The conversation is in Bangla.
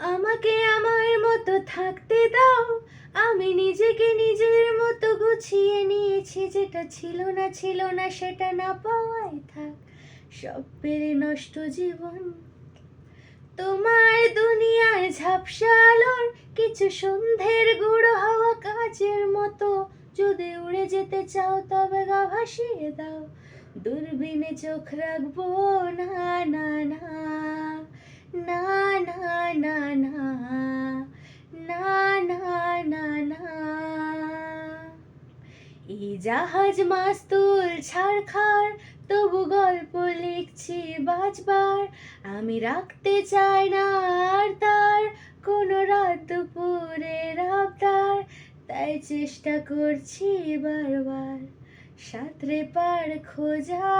আমাকে আমার মতো থাকতে দাও, আমি নিজেকে নিজের মতো গুছিয়ে নিয়েছি, যেটা ছিল না সেটা না পাওয়াই থাক, সব পেরে নষ্ট জীবন। তোমার দুনিয়ার ঝাপসা আলোর কিছু সন্ধ্যের গুঁড়ো হাওয়া কাচের মতো, যদি উড়ে যেতে চাও তবে গা ভাসিয়ে দাও, দূরবীনে চোখ রাখবো না, না না না না না না না না না না। এই জাহাজ মাস্তুল ছাড়খাড়, তবু গল্প লিখছি বাজবার, আমি রাখতে চাই না আর তার কোনো রাত দুপুরের আবদার, তাই চেষ্টা করছি বারবার সাঁতরে পার খোঁজা।